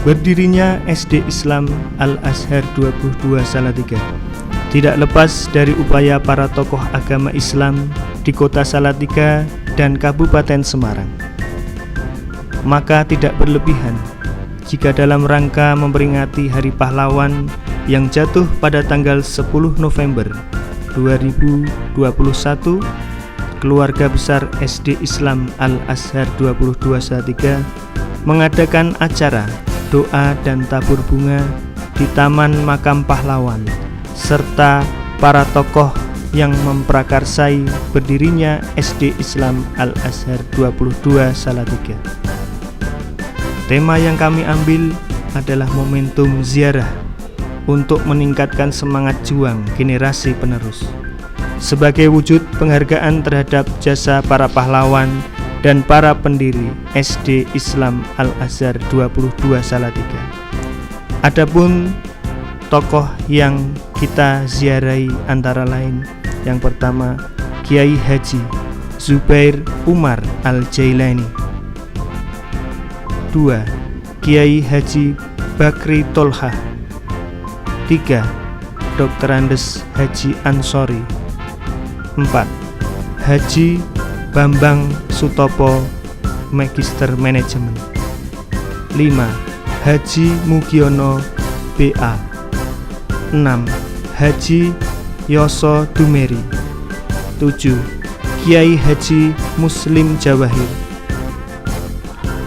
Berdirinya SD Islam Al-Azhar 22 Salatiga tidak lepas dari upaya para tokoh agama Islam di kota Salatiga dan Kabupaten Semarang. Maka tidak berlebihan jika dalam rangka memperingati Hari Pahlawan yang jatuh pada tanggal 10 November 2021, keluarga besar SD Islam Al-Azhar 22 Salatiga mengadakan acara doa dan tabur bunga di Taman Makam Pahlawan serta para tokoh yang memprakarsai berdirinya SD Islam Al-Azhar 22 Salatiga. Tema yang kami ambil adalah momentum ziarah untuk meningkatkan semangat juang generasi penerus sebagai wujud penghargaan terhadap jasa para pahlawan dan para pendiri SD Islam Al-Azhar 22 Salatiga. Adapun tokoh yang kita ziarahi antara lain, yang pertama Kiai Haji Zubair Umar Al-Jailani, 2. Kiai Haji Bakri Tolha, 3. Dr. Andes Haji Ansori, 4. Haji Bambang Sutopo Magister Manajemen, 5. Haji Mugiono BA, 6. Haji Yoso Dumeri, 7. Kiai Haji Muslim Jawahir.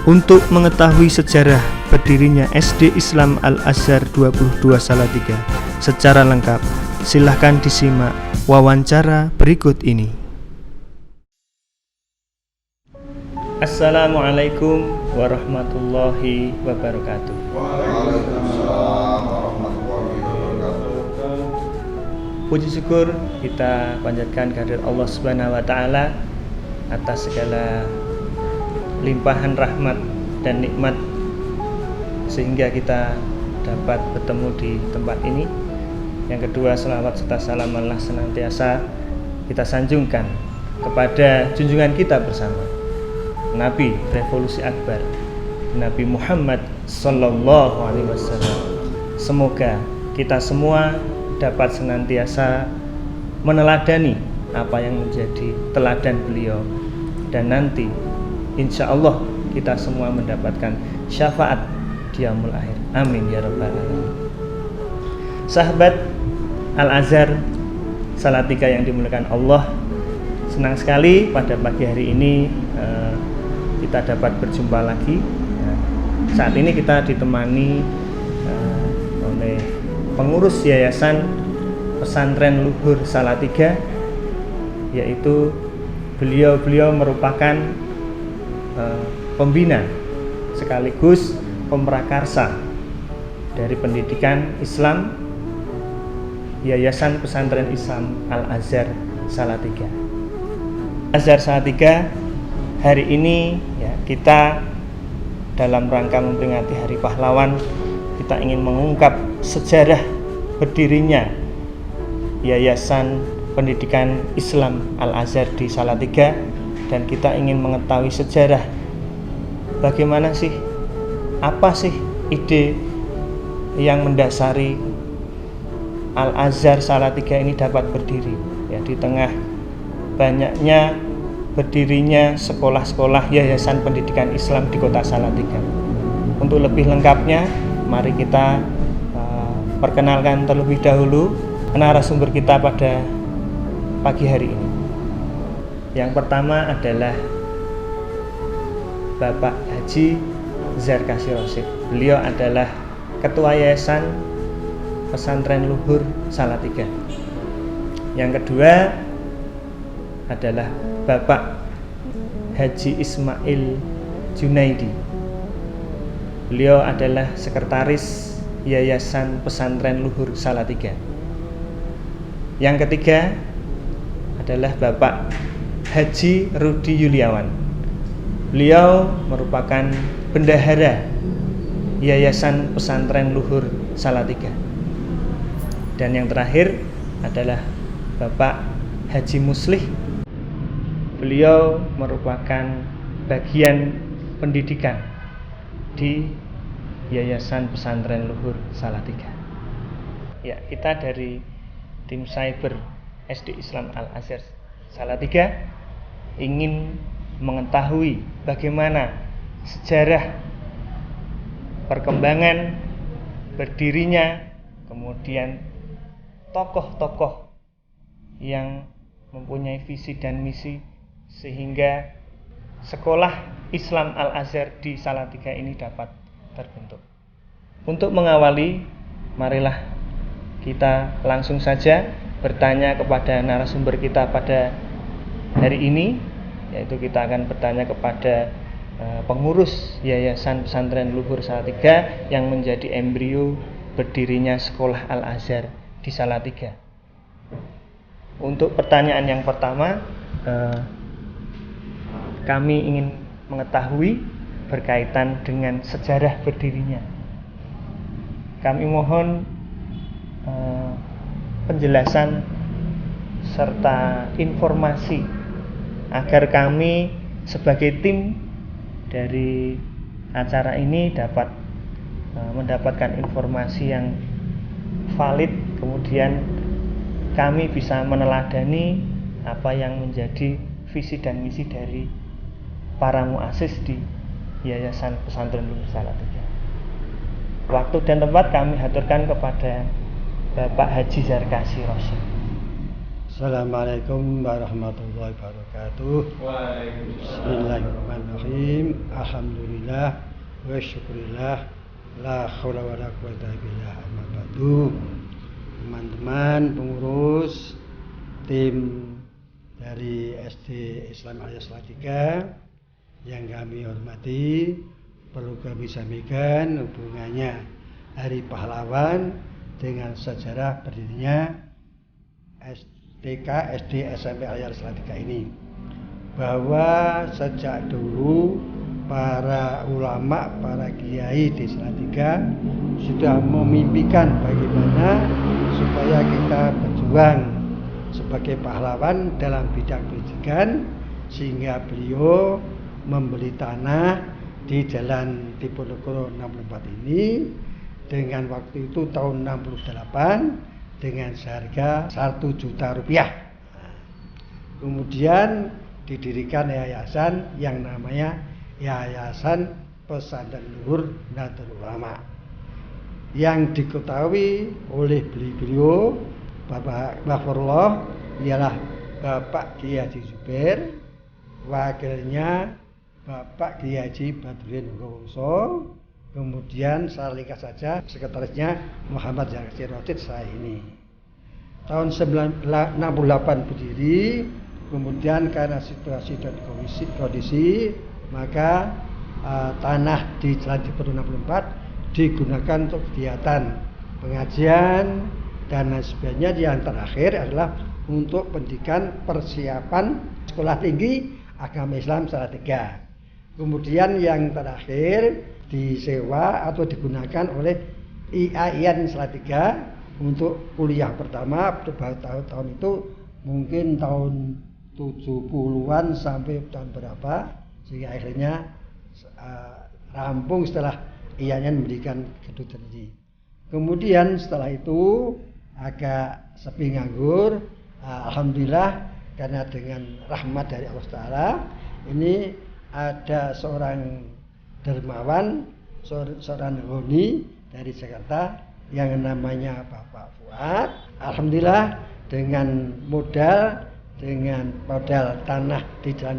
Untuk mengetahui sejarah berdirinya SD Islam Al-Azhar 22 Salatiga secara lengkap, silahkan disimak wawancara berikut ini. Assalamualaikum warahmatullahi wabarakatuh. Waalaikumsalam warahmatullahi wabarakatuh. Puji syukur kita panjatkan kehadirat Allah Subhanahu wa taala atas segala limpahan rahmat dan nikmat sehingga kita dapat bertemu di tempat ini. Yang kedua, selawat serta salam Allah senantiasa kita sanjungkan kepada junjungan kita bersama, Nabi Revolusi Akbar, Nabi Muhammad Sallallahu Alaihi Wasallam. Semoga kita semua dapat senantiasa meneladani apa yang menjadi teladan beliau, dan nanti insya Allah kita semua mendapatkan syafaat di yaumul akhir. Amin ya rabbal alamin. Sahabat Al-Azhar Salatiga yang dimuliakan Allah, senang sekali pada pagi hari ini kita dapat berjumpa lagi. Saat ini kita ditemani oleh pengurus Yayasan Pesantren Luhur Salatiga, yaitu beliau merupakan pembina sekaligus pemrakarsa dari pendidikan Islam Yayasan Pesantren Islam Al-Azhar Salatiga. Azhar Salatiga hari ini ya, kita dalam rangka memperingati Hari Pahlawan, kita ingin mengungkap sejarah berdirinya Yayasan Pendidikan Islam Al-Azhar di Salatiga, dan kita ingin mengetahui sejarah bagaimana sih, apa sih ide yang mendasari Al-Azhar Salatiga ini dapat berdiri ya, di tengah banyaknya berdirinya sekolah-sekolah Yayasan Pendidikan Islam di kota Salatiga. Untuk lebih lengkapnya, mari kita perkenalkan terlebih dahulu narasumber kita pada pagi hari ini. Yang pertama adalah Bapak Haji Zarkasi Rosyid. Beliau adalah Ketua Yayasan Pesantren Luhur Salatiga. Yang kedua adalah Bapak Haji Ismail Junaidi. Beliau adalah Sekretaris Yayasan Pesantren Luhur Salatiga. Yang ketiga adalah Bapak Haji Rudi Yuliawan. Beliau merupakan Bendahara Yayasan Pesantren Luhur Salatiga. Dan yang terakhir adalah Bapak Haji Muslih. Beliau merupakan bagian pendidikan di Yayasan Pesantren Luhur Salatiga. Ya, kita dari tim cyber SD Islam Al-Azhar Salatiga ingin mengetahui bagaimana sejarah perkembangan berdirinya, kemudian tokoh-tokoh yang mempunyai visi dan misi sehingga sekolah Islam Al-Azhar di Salatiga ini dapat terbentuk. Untuk mengawali, marilah kita langsung saja bertanya kepada narasumber kita pada hari ini, yaitu kita akan bertanya kepada pengurus Yayasan Pesantren Luhur Salatiga yang menjadi embrio berdirinya sekolah Al-Azhar di Salatiga. Untuk pertanyaan yang pertama, kami ingin mengetahui berkaitan dengan sejarah berdirinya. Kami mohon penjelasan serta informasi agar kami sebagai tim dari acara ini dapat mendapatkan informasi yang valid, kemudian kami bisa meneladani apa yang menjadi visi dan misi dari para muassis di Yayasan Pesantren Luhur Salatiga. Waktu dan tempat kami haturkan kepada Bapak Haji Zarkasi Rosyid. Assalamualaikum warahmatullahi wabarakatuh. Bismillahirrahmanirrahim. Alhamdulillah wa syukurillah. La haula wa la quwata illa billah. Amma ba'du. Teman-teman pengurus tim dari SD Islam Al-Azhar Salatiga yang kami hormati, perlu kami sampaikan hubungannya Hari Pahlawan dengan sejarah berdirinya TK, SD, SMP Al-Azhar Salatiga ini, bahwa sejak dulu para ulama, para kiai di Salatiga sudah memimpikan bagaimana supaya kita berjuang sebagai pahlawan dalam bidang pendidikan, sehingga beliau membeli tanah di Jalan Diponegoro 64 ini dengan waktu itu tahun 68 dengan seharga 1 juta rupiah. Kemudian didirikan yayasan yang namanya Yayasan Pesantren Luhur Nahdlatul Ulama, yang diketahui oleh beliau Bapak Bakhfurullah ialah Bapak Kiai Haji Zubair, wakilnya Bapak Kiai Haji Badruddin Wongso, kemudian saya ringkas saja sekretarisnya Muhammad Zarkasi Rosyid, saya ini. Tahun 68 berdiri, kemudian karena situasi dan kondisi maka tanah di Jalan Diponegoro 64 digunakan untuk kegiatan pengajian dan lain sebagainya. Yang terakhir adalah untuk pendidikan persiapan sekolah tinggi agama Islam Salatiga. Kemudian yang terakhir disewa atau digunakan oleh IAIN Salatiga untuk kuliah pertama tahun itu mungkin tahun 70-an sampai tahun berapa, sehingga akhirnya rampung setelah IAIN mendirikan kedutaan ini. Kemudian setelah itu agak sepi nganggur, alhamdulillah karena dengan rahmat dari Allah Ta'ala ini ada seorang dermawan, seorang Roni dari Jakarta yang namanya Bapak Fuad. Alhamdulillah dengan modal tanah di Jalan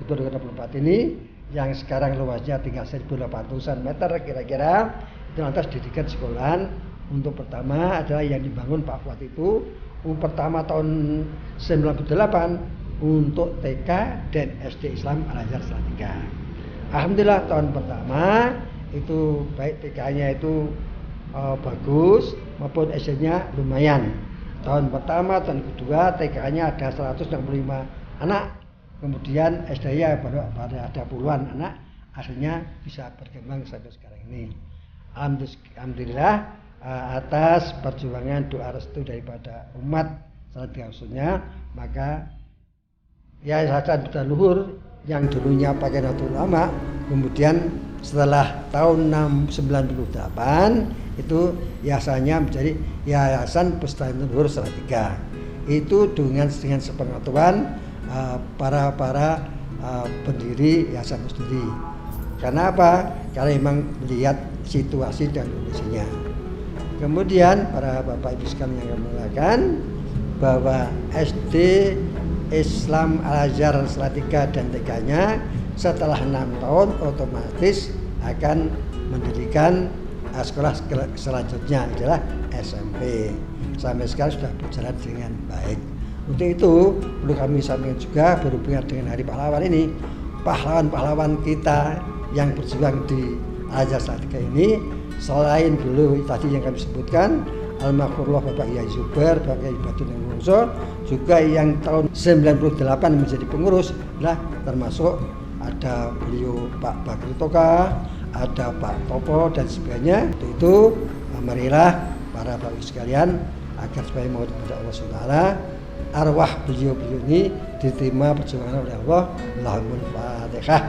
Diponegoro 64 ini yang sekarang luasnya tinggal 1.800 meter kira-kira, itu lantas didirikan sekolahan. Untuk pertama adalah yang dibangun Pak Fuad itu pertama tahun 98 untuk TK dan SD Islam Al-Azhar Salatiga. Alhamdulillah tahun pertama itu baik TK-nya itu bagus maupun SD-nya lumayan. Tahun pertama, tahun kedua TK-nya ada 165 anak, kemudian SD-nya baru ada puluhan anak, akhirnya bisa berkembang sampai sekarang ini. Alhamdulillah atas perjuangan doa restu daripada umat Salatiga khususnya, maka Yayasan Pesantren Luhur yang dulunya pakai Nahdlatul Ulama Kemudian setelah tahun 98 itu yayasannya menjadi Yayasan Bustani Luhur Salatiga. Itu dengan sepengetahuan para pendiri yayasan itu sendiri. Karena apa? Karena memang melihat situasi dan kondisinya. Kemudian para bapak ibu sekalian yang mengatakan bahwa SD Islam Al-Azhar Salatiga dan TK-nya setelah 6 tahun otomatis akan mendirikan sekolah selanjutnya adalah SMP. Sampai sekarang sudah berjalan dengan baik. Untuk itu perlu kami sampaikan juga berhubungan dengan Hari Pahlawan ini, pahlawan-pahlawan kita yang berjuang di Al-Azhar Salatiga ini, selain dulu tadi yang kami sebutkan almarhumullah Bapak Kiai Zubair, Bapak Kiai Batul Wongso, juga yang tahun 98 menjadi pengurus, lah termasuk ada beliau Pak Bakri Toka, ada Pak Topo dan sebagainya. Untuk itu marilah para bapak sekalian agar supaya mohon kepada Allah SWT arwah beliau-beliau ini diterima perjuangan oleh Allah. Allahumma Fatihah.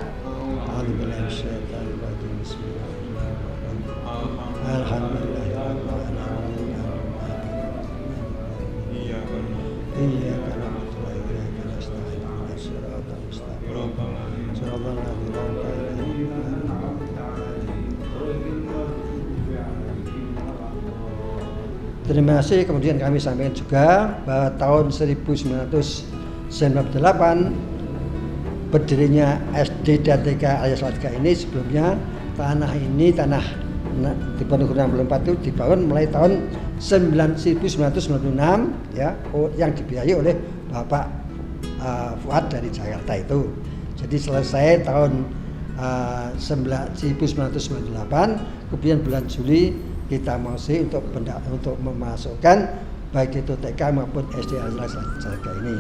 Terima kasih. Kemudian kami sampaikan juga bahwa tahun 1998 berdirinya SD dan TK Al-Azhar Salatiga ini, sebelumnya tanah dibangun 64 itu dibangun mulai tahun 1996 ya, yang dibiayai oleh Bapak Fuad dari Jakarta itu. Jadi selesai tahun 1998, kemudian bulan Juli kita masih untuk memasukkan baik itu TK maupun SD Al-Azhar Salatiga ini.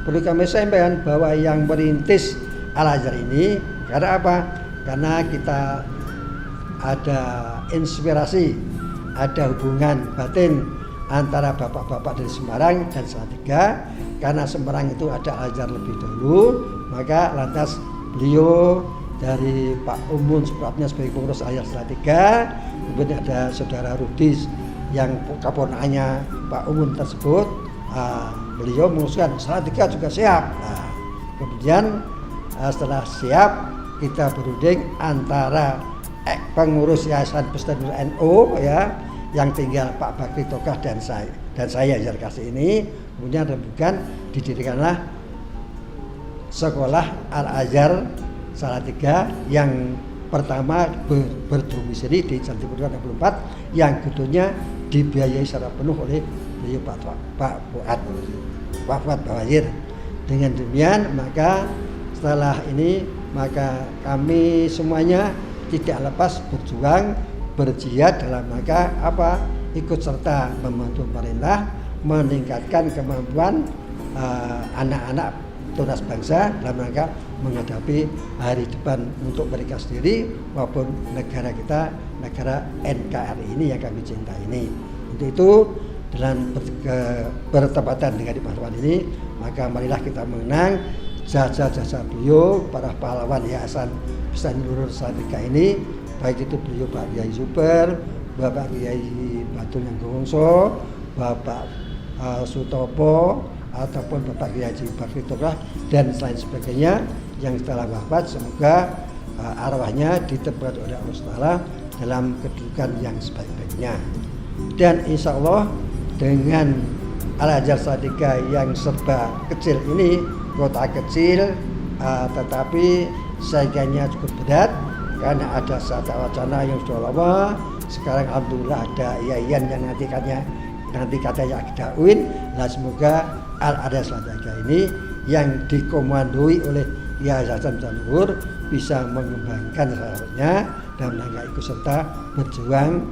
Perlu kami sampaikan bahwa yang merintis Al-Azhar ini karena apa? Karena kita ada inspirasi, ada hubungan batin antara bapak-bapak dari Semarang dan Salatiga. Karena Semarang itu ada Al-Azhar lebih dahulu, maka lantas beliau dari Pak Umun sebabnya sebagai pengurus Al-Azhar Salatiga, kemudian ada saudara Rudis yang keponakannya Pak Umun tersebut, beliau mengusulkan Salatiga juga siap. Kemudian setelah siap kita berunding antara pengurus Yayasan Bustani NU ya, yang tinggal Pak Bakri Tokah dan saya Yarkasi ini, kemudian rembukan didirikanlah sekolah Al-Azhar Salatiga yang pertama berdomisili di Jalan Timur 64, yang kedua dibiayai secara penuh oleh beliau Pak Fuad Bawazir. Dengan demikian maka setelah ini maka kami semuanya tidak lepas berjuang berjihad dalam rangka apa? Ikut serta membantu pemerintah meningkatkan kemampuan anak-anak tunas bangsa dalam rangka menghadapi hari depan untuk mereka sendiri maupun negara kita, negara NKRI ini yang kami cintai ini. Untuk itu dalam bertepatan dengan di pahlawan ini, maka marilah kita mengenang jasa-jasa beliau para pahlawan Yayasan Bustani Luhur Salatiga ini, baik itu beliau Pak Kiai Zubair, Bapak Kiai Batul Wongso, Bapak Sutopo, ataupun Bapak Kiai Bakri Tokah dan lain sebagainya yang setelah wafat. Semoga arwahnya ditempatkan oleh Allah Taala dalam kedudukan yang sebaik-baiknya. Dan insya Allah dengan Al-Azhar Salatiga yang serba kecil ini, kota kecil tetapi saingannya cukup berat karena ada satu wacana yang sudah lama. Sekarang alhamdulillah ada yayan yang nanti katanya ada UIN. Nah, semoga Al-Azhar Salatiga ini yang dikomandoi oleh Yayasan Bustani Luhur bisa mengembangkan sahabatnya dalam rangka ikut serta berjuang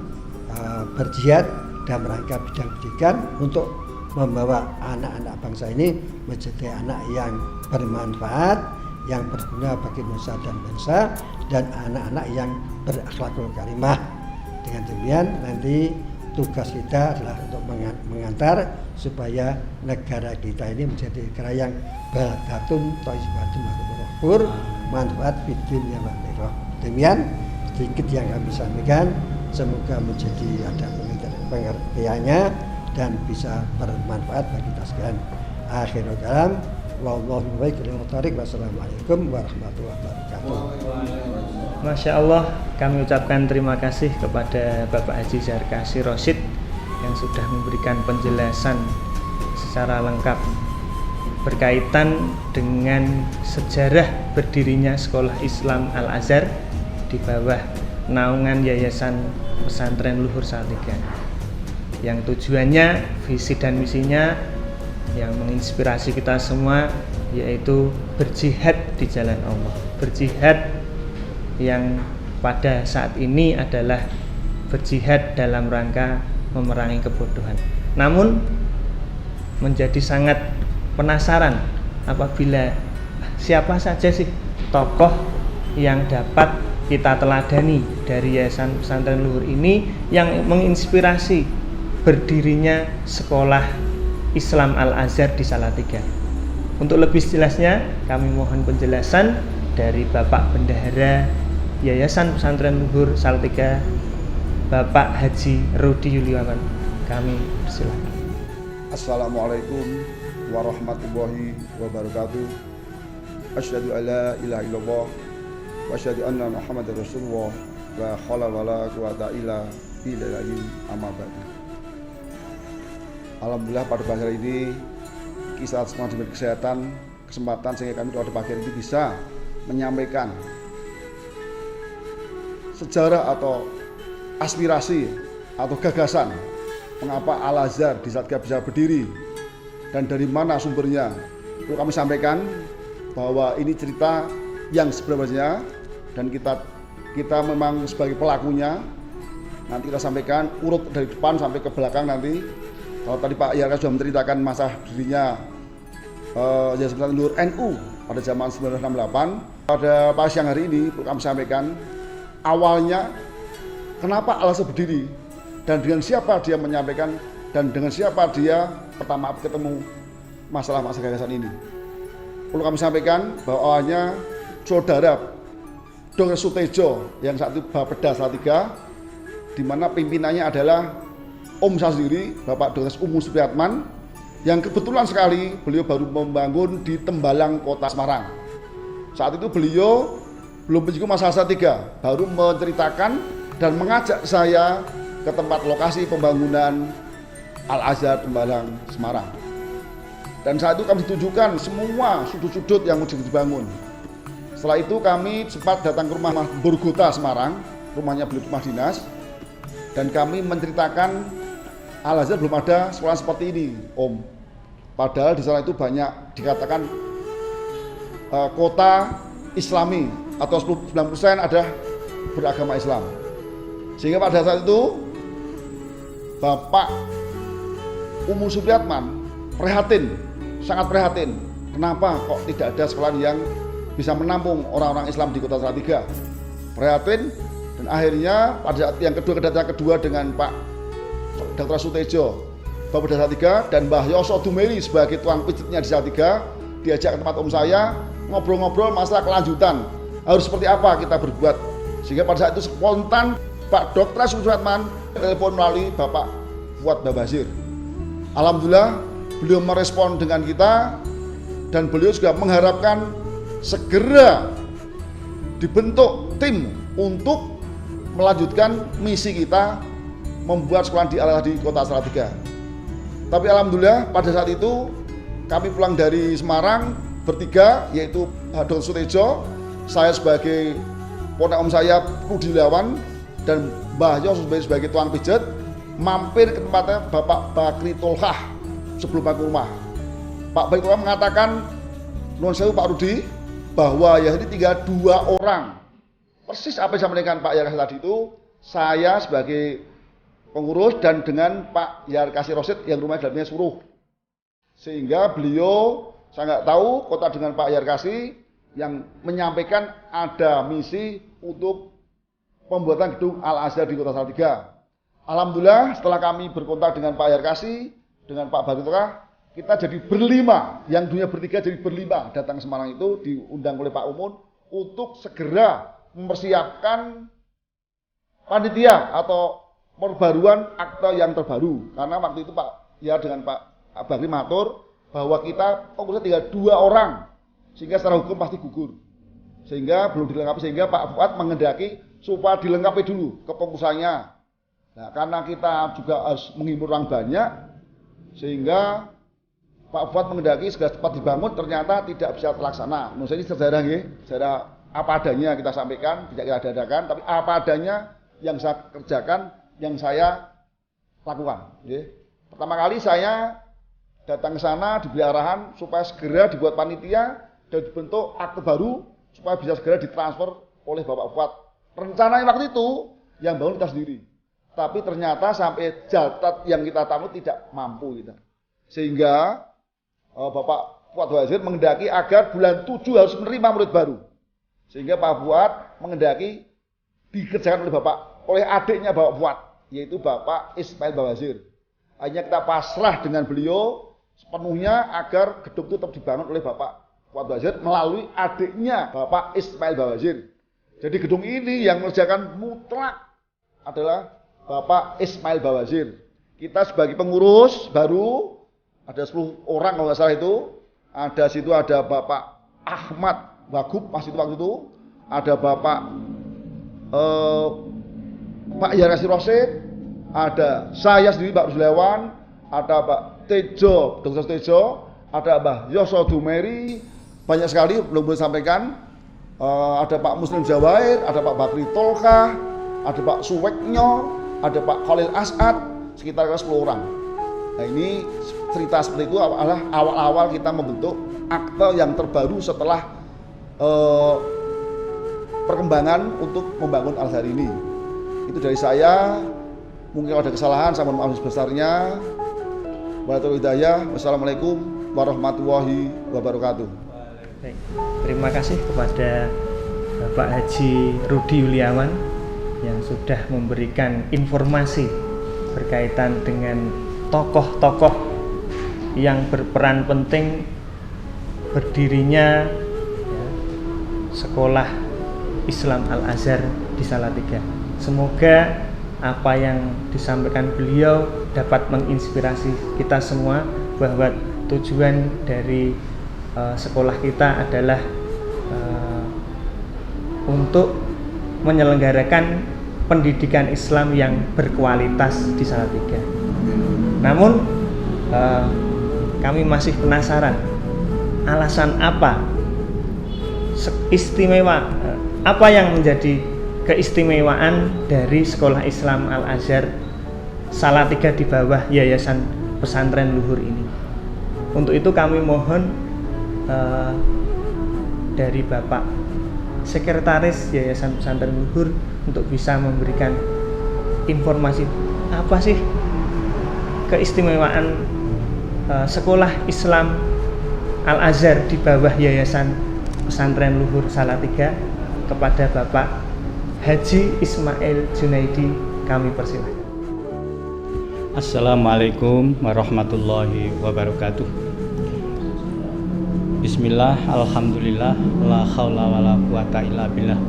berjihad dalam rangka bidang pendidikan untuk membawa anak-anak bangsa ini menjadi anak yang bermanfaat, yang berguna bagi nusa dan bangsa, dan anak-anak yang berakhlakul karimah. Dengan demikian nanti tugas kita adalah untuk mengantar supaya negara kita ini menjadi negara yang baldatun thayyibatun wa ghafur bermanfaat fiddin ya akhirah. Demikian sedikit yang kami sampaikan, semoga menjadi ada pengertiannya dan bisa bermanfaat bagi kita sekalian. Akhirul kalam, wallahu muwaffiq. Wassalamualaikum warahmatullahi wabarakatuh. Masya Allah, kami ucapkan terima kasih kepada Bapak Haji Zarkasi Rosyid yang sudah memberikan penjelasan secara lengkap berkaitan dengan sejarah berdirinya Sekolah Islam Al-Azhar di bawah naungan Yayasan Pesantren Luhur Salatiga, yang tujuannya, visi dan misinya yang menginspirasi kita semua, yaitu berjihad di jalan Allah. Berjihad yang pada saat ini adalah berjihad dalam rangka memerangi kebodohan. Namun menjadi sangat penasaran apabila siapa saja sih tokoh yang dapat kita teladani dari Yayasan Pesantren Luhur ini yang menginspirasi berdirinya Sekolah Islam Al-Azhar di Salatiga. Untuk lebih jelasnya, kami mohon penjelasan dari Bapak Bendahara Yayasan Pesantren Luhur Salatiga, Bapak Haji Rudi Yuliawan. Kami persilakan. Assalamualaikum warahmatullahi wabarakatuh. Asyhadu alla ilaha illallah wa asyhadu anna Muhammadar Rasulullah la haula wala quwata illa billahi amma ba'du. Alhamdulillah pada pagi hari ini kisah semua diberi kesempatan sehingga kami pada pagi hari ini bisa menyampaikan sejarah atau aspirasi atau gagasan mengapa Al-Azhar di Salatiga bisa berdiri dan dari mana sumbernya. Perlu kami sampaikan bahwa ini cerita yang sebenarnya dan kita memang sebagai pelakunya. Nanti kita sampaikan urut dari depan sampai ke belakang nanti. Kalau tadi Pak Yarka sudah menceritakan masa dirinya Yayasan Pesantren Luhur NU pada zaman 1968. Pada pas siang hari ini perlu kami sampaikan awalnya kenapa Al-Azhar berdiri dan dengan siapa dia menyampaikan dan dengan siapa dia pertama ketemu masalah-masalah gagasan ini. Perlu kami sampaikan bahwa awalnya saudara Dr. Sutejo yang saat itu Bapeda Salatiga, di mana pimpinannya adalah Om saya sendiri, Bapak Dr. Umu Supriyatman, yang kebetulan sekali beliau baru membangun di Tembalang, Kota Semarang. Saat itu beliau belum menyinggung masalah Salatiga, baru menceritakan dan mengajak saya ke tempat lokasi pembangunan Al-Azhar Tembalang, Semarang. Dan saat itu kami tunjukkan semua sudut-sudut yang mau dibangun. Setelah itu kami sempat datang ke rumah Burgota Semarang, rumahnya beliau rumah dinas, dan kami menceritakan Al-Azhar belum ada sekolah seperti ini, Om. Padahal di sana itu banyak dikatakan kota Islami atau 90% ada beragama Islam. Sehingga pada saat itu Bapak Umu Supriyatman prihatin, sangat prihatin. Kenapa kok tidak ada sekolah yang bisa menampung orang-orang Islam di Kota Salatiga? Prihatin, dan akhirnya pada saat yang kedua dengan Pak Dr. Sutejo, Bapak Salatiga, dan Mbah Yoso Dumeri sebagai tuang pijitnya di Salatiga, diajak ke tempat om saya ngobrol-ngobrol masalah kelanjutan harus seperti apa kita berbuat. Sehingga pada saat itu spontan Pak Dr. Supriyatman telepon melalui Bapak Fuad Babazir. Alhamdulillah beliau merespon dengan kita dan beliau juga mengharapkan segera dibentuk tim untuk melanjutkan misi kita membuat sekolah di Kota Salatiga. Tapi alhamdulillah pada saat itu kami pulang dari Semarang bertiga, yaitu Dr. Sutejo, saya sebagai ponak om saya Rudi Yuliawan, dan Mbah Yos sebagai tuang pijet, mampir ke tempatnya Bapak Bakri Tolkah sebelum ke rumah. Pak Bakri Tolkah mengatakan, nuwun sewu Pak Rudi, bahwa ya ini tinggal 2 orang. Persis apa yang disampaikan Pak Yarkasi tadi itu, saya sebagai pengurus dan dengan Pak Yarkasi Rosyid yang rumahnya dalamnya Suruh. Sehingga beliau, saya nggak tahu, kota dengan Pak Yarkasi yang menyampaikan ada misi untuk pembuatan gedung Al-Azhar di Kota Salatiga. Alhamdulillah setelah kami berkontak dengan Pak Yarkasi, dengan Pak Baritoka, kita jadi berlima, yang dunia bertiga jadi berlima datang ke Semarang itu diundang oleh Pak untuk segera mempersiapkan panitia atau perbaruan akte yang terbaru. Karena waktu itu Pak ya dengan Pak Bakri matur bahwa kita pengurusnya tinggal 2 orang sehingga secara hukum pasti gugur. Sehingga belum dilengkapi, sehingga Pak Fuad mengendaki supaya dilengkapi dulu kepengurusannya. Nah, karena kita juga harus menghimpun orang banyak, sehingga Pak Fuad mengendaki segera cepat dibangun, ternyata tidak bisa terlaksana. Menurut saya ini sejarah nggih, sejarah apa adanya kita sampaikan, tidak kita dadakan, tapi apa adanya yang saya kerjakan, yang saya lakukan. Pertama kali saya datang ke sana, diberi arahan supaya segera dibuat panitia dan dibentuk akte baru supaya bisa segera ditransfer oleh Bapak Fuad. Rencananya waktu itu yang bangun kita sendiri, tapi ternyata sampai jatat yang kita tamu tidak mampu kita. Sehingga Bapak Fuad Wazir mengendaki agar bulan 7 harus menerima murid baru. Sehingga Pak Fuad mengendaki dikerjakan oleh adiknya Bapak Fuad, yaitu Bapak Ismail Bawazir. Hanya kita pasrah dengan beliau sepenuhnya agar gedung itu tetap dibangun oleh Bapak Fuad Wazir melalui adiknya Bapak Ismail Bawazir. Jadi gedung ini yang mengerjakan mutlak adalah Bapak Ismail Bawazir. Kita sebagai pengurus baru ada 10 orang kalau nggak salah itu. Ada situ ada Bapak Ahmad Wagub pas itu waktu itu. Ada Bapak Pak Yarasi Rosid. Ada saya sendiri Pak Ruslewan. Ada Pak Tejo, Dr. Tejo. Ada Mbah Yoso Dumeri. Banyak sekali belum boleh sampaikan. Ada Pak Muslim Jawair, ada Pak Bakri Tolkah, ada Pak Suweknyo, ada Pak Khalil As'ad, sekitar 10 orang. Nah ini cerita seperti itu adalah awal-awal kita membentuk akte yang terbaru setelah perkembangan untuk membangun Al-Azhar ini. Itu dari saya. Mungkin kalau ada kesalahan saya mohon maaf sebesarnya. Wassalamualaikum warahmatullahi wabarakatuh. Baik, terima kasih kepada Bapak Haji Rudi Yuliawan yang sudah memberikan informasi berkaitan dengan tokoh-tokoh yang berperan penting berdirinya Sekolah Islam Al-Azhar di Salatiga. Semoga apa yang disampaikan beliau dapat menginspirasi kita semua bahwa tujuan dari sekolah kita adalah untuk menyelenggarakan pendidikan Islam yang berkualitas di Salatiga. Namun kami masih penasaran alasan apa istimewa, apa yang menjadi keistimewaan dari Sekolah Islam Al-Azhar Salatiga di bawah Yayasan Pesantren Luhur ini. Untuk itu kami mohon dari Bapak Sekretaris Yayasan Pesantren Luhur untuk bisa memberikan informasi apa sih keistimewaan Sekolah Islam Al-Azhar di bawah Yayasan Pesantren Luhur Salatiga. Kepada Bapak Haji Ismail Junaidi kami persilahkan. Assalamualaikum warahmatullahi wabarakatuh. Bismillah, alhamdulillah, la haula wala quwata illa billah.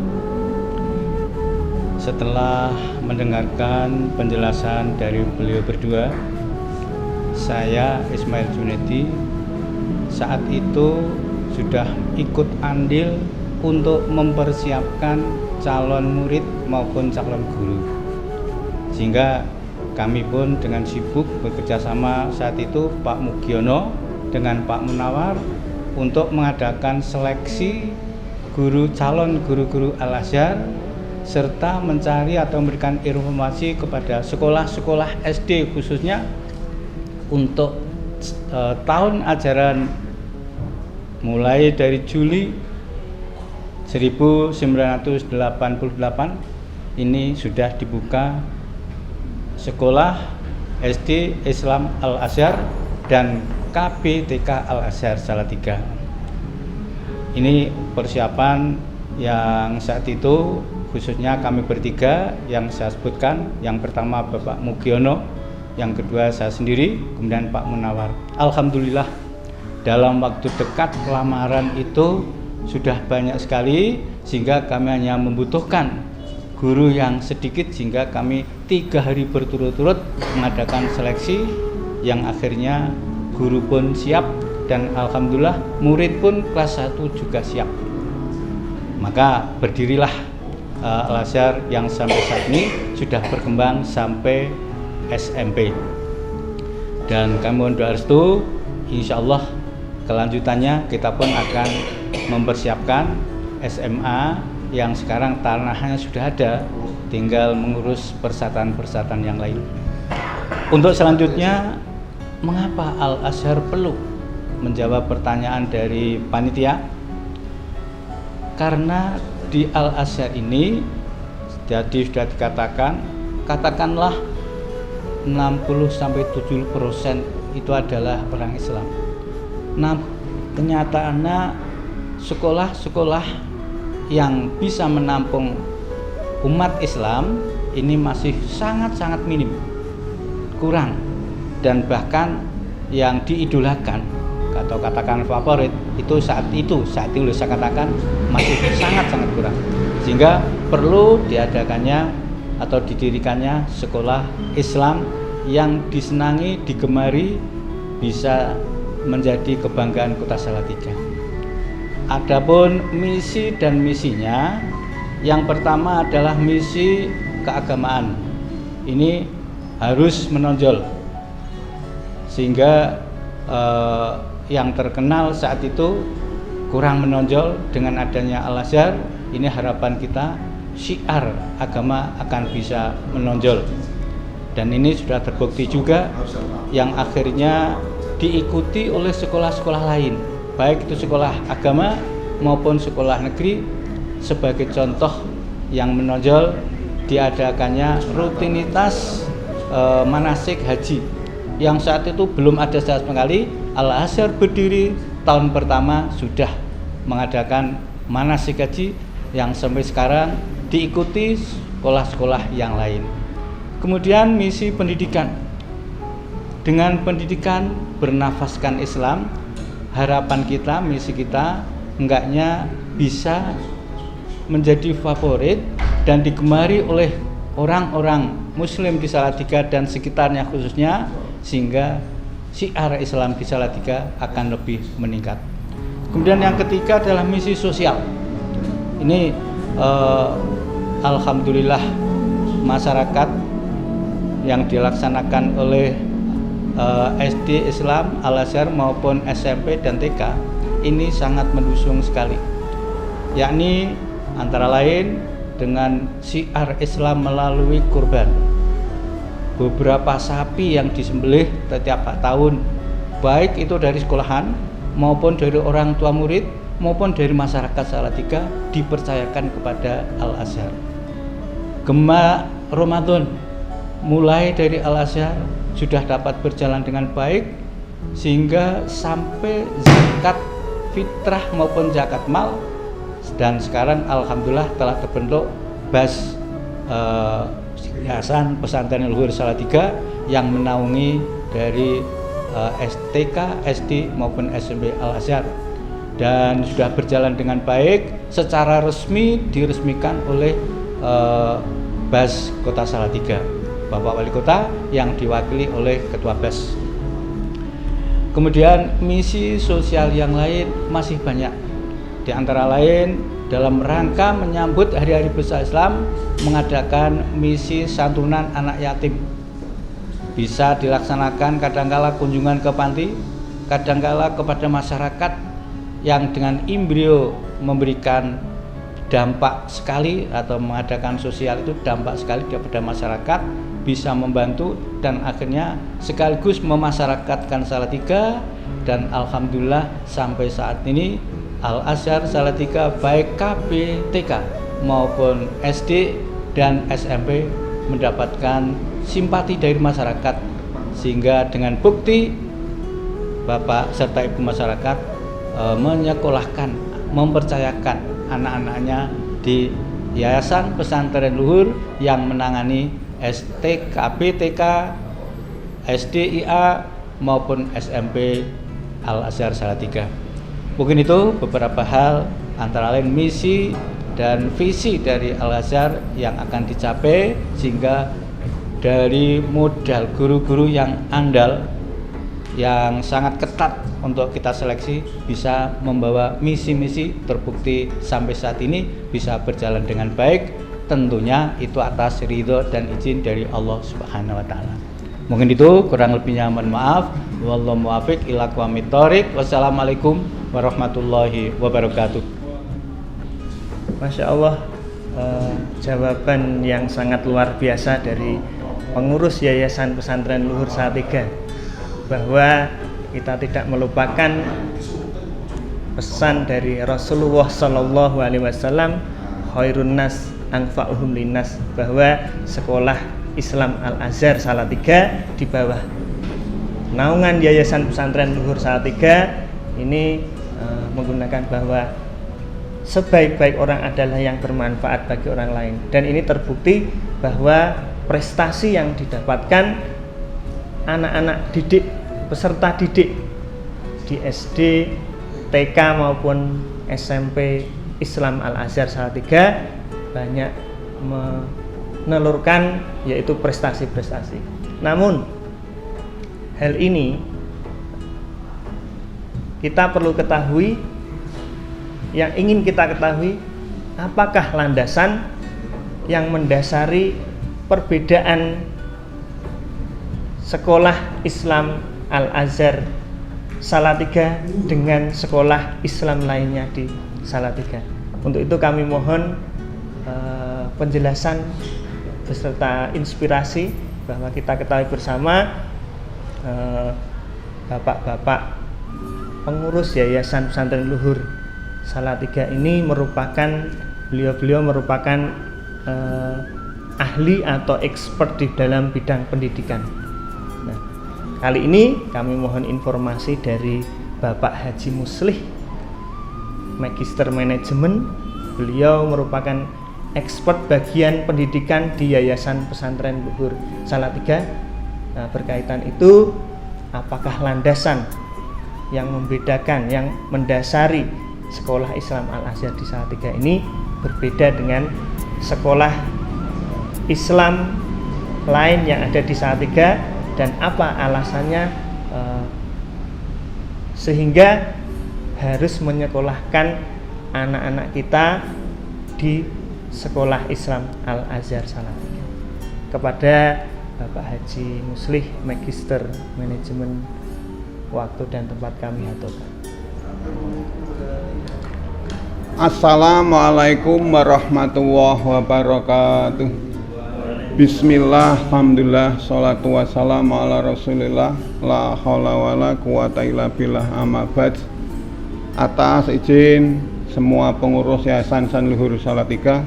Setelah mendengarkan penjelasan dari beliau berdua, saya Ismail Junaidi saat itu sudah ikut andil untuk mempersiapkan calon murid maupun calon guru. Sehingga kami pun dengan sibuk bekerja sama saat itu Pak Mugiono dengan Pak Munawar untuk mengadakan seleksi calon guru-guru Al-Azhar serta mencari atau memberikan informasi kepada sekolah-sekolah SD khususnya untuk tahun ajaran mulai dari Juli 1988 ini sudah dibuka Sekolah SD Islam Al-Azhar dan KBTK Al-Azhar Salatiga. Ini persiapan yang saat itu khususnya kami bertiga yang saya sebutkan. Yang pertama Bapak Mugiono, yang kedua saya sendiri, kemudian Pak Munawar. Alhamdulillah dalam waktu dekat lamaran itu sudah banyak sekali sehingga kami hanya membutuhkan guru yang sedikit, sehingga kami 3 hari berturut-turut mengadakan seleksi yang akhirnya guru pun siap dan alhamdulillah murid pun kelas 1 juga siap. Maka berdirilah Al-Azhar yang sampai saat ini sudah berkembang sampai SMP. Dan kami mohon doa restu, insya Allah kelanjutannya kita pun akan mempersiapkan SMA yang sekarang tanahnya sudah ada, tinggal mengurus persatuan-persatuan yang lain. Untuk selanjutnya, mengapa Al-Azhar perlu? Menjawab pertanyaan dari panitia, karena di Al-Azhar ini jadi sudah dikatakan, katakanlah 60-70% itu adalah orang Islam. Nah, kenyataannya sekolah-sekolah yang bisa menampung umat Islam ini masih sangat-sangat minim, kurang, dan bahkan yang diidolakan atau katakan favorit itu saat itu saya katakan masih sangat-sangat kurang, sehingga perlu diadakannya atau didirikannya sekolah Islam yang disenangi, digemari, bisa menjadi kebanggaan Kota Salatiga. Adapun misi dan misinya, yang pertama adalah misi keagamaan. Ini harus menonjol, sehingga yang terkenal saat itu kurang menonjol. Dengan adanya Al-Azhar, ini harapan kita syiar agama akan bisa menonjol, dan ini sudah terbukti juga yang akhirnya diikuti oleh sekolah-sekolah lain, baik itu sekolah agama maupun sekolah negeri. Sebagai contoh yang menonjol, diadakannya rutinitas manasik haji yang saat itu belum ada sama sekali. Al-Azhar berdiri tahun pertama sudah mengadakan manasik haji yang sampai sekarang diikuti sekolah-sekolah yang lain. Kemudian misi pendidikan, dengan pendidikan bernafaskan Islam, harapan kita, misi kita enggaknya bisa menjadi favorit dan digemari oleh orang-orang Muslim di Salatiga dan sekitarnya khususnya, sehingga syiar Islam di Salatiga akan lebih meningkat. Kemudian yang ketiga adalah misi sosial. Ini alhamdulillah masyarakat yang dilaksanakan oleh SD Islam Al-Azhar maupun SMP dan TK ini sangat mendukung sekali, yakni antara lain dengan syiar Islam melalui kurban. Beberapa sapi yang disembelih setiap tahun, baik itu dari sekolahan maupun dari orang tua murid maupun dari masyarakat Salatiga, dipercayakan kepada Al-Azhar. Gema Ramadan mulai dari Al-Azhar sudah dapat berjalan dengan baik, sehingga sampai zakat fitrah maupun zakat mal, dan sekarang alhamdulillah telah terbentuk BAS Yayasan Pesantren Luhur Salatiga yang menaungi dari STK, SD maupun SMP Al-Azhar, dan sudah berjalan dengan baik. Secara resmi diresmikan oleh BAS Kota Salatiga, Bapak Wali Kota yang diwakili oleh Ketua BAS. Kemudian misi sosial yang lain masih banyak, di antara lain dalam rangka menyambut Hari-Hari Besar Islam mengadakan misi santunan anak yatim. Bisa dilaksanakan kadangkala kunjungan ke panti, kadangkala kepada masyarakat yang dengan embrio memberikan dampak sekali, atau mengadakan sosial itu dampak sekali kepada masyarakat, bisa membantu dan akhirnya sekaligus memasyarakatkan Salatiga. Dan alhamdulillah sampai saat ini Al-Azhar Salatiga baik KB, TK maupun SD dan SMP mendapatkan simpati dari masyarakat, sehingga dengan bukti Bapak serta Ibu masyarakat menyekolahkan, mempercayakan anak-anaknya di Yayasan Pesantren Luhur yang menangani STKB, TK, SDIA maupun SMP Al-Azhar Salatiga. Mungkin itu beberapa hal antara lain misi dan visi dari Al-Azhar yang akan dicapai, sehingga dari modal guru-guru yang andal, yang sangat ketat untuk kita seleksi, bisa membawa misi-misi terbukti sampai saat ini bisa berjalan dengan baik. Tentunya itu atas ridho dan izin dari Allah Subhanahu wa Ta'ala. Mungkin itu, kurang lebihnya mohon maaf. Wallahu muwaffiq ila aqwamit thoriq. Wassalamualaikum warahmatullahi wabarakatuh. Masya Allah, jawaban yang sangat luar biasa dari pengurus Yayasan Pesantren Luhur Salatiga, bahwa kita tidak melupakan pesan dari Rasulullah Shallallahu Alaihi Wasallam, khairun nas anfa'uhum linnas, bahwa sekolah Islam Al-Azhar Salatiga di bawah naungan Yayasan Pesantren Luhur Salatiga ini menggunakan bahwa sebaik-baik orang adalah yang bermanfaat bagi orang lain, dan ini terbukti bahwa prestasi yang didapatkan anak-anak didik, peserta didik di SD, TK maupun SMP Islam Al-Azhar Salatiga banyak menelurkan yaitu prestasi-prestasi. Namun hal ini kita perlu ketahui, yang ingin kita ketahui, apakah landasan yang mendasari perbedaan sekolah Islam Al-Azhar Salatiga dengan sekolah Islam lainnya di Salatiga. Untuk itu kami mohon penjelasan beserta inspirasi, bahwa kita ketahui bersama bapak-bapak pengurus Yayasan Pesantren Luhur Salatiga ini beliau merupakan ahli atau expert di dalam bidang pendidikan. Nah, kali ini kami mohon informasi dari Bapak Haji Muslih, Magister Manajemen. Beliau merupakan expert bagian pendidikan di Yayasan Pesantren Luhur Salatiga. Nah, berkaitan itu, apakah landasan yang membedakan, yang mendasari sekolah Islam Al-Azhar di Salatiga ini berbeda dengan sekolah Islam lain yang ada di Salatiga, dan apa alasannya sehingga harus menyekolahkan anak-anak kita di sekolah Islam Al-Azhar Salatiga. Kepada Bapak Haji Muslih, Magister Manajemen, waktu dan tempat kami aturkan. Assalamualaikum warahmatullahi wabarakatuh. Bismillah, alhamdulillah, salatu wassalamu ala rasulillah, la haula wala quwata illa billah, amma ba'd. Atas izin semua pengurus Yayasan Luhur Salatiga,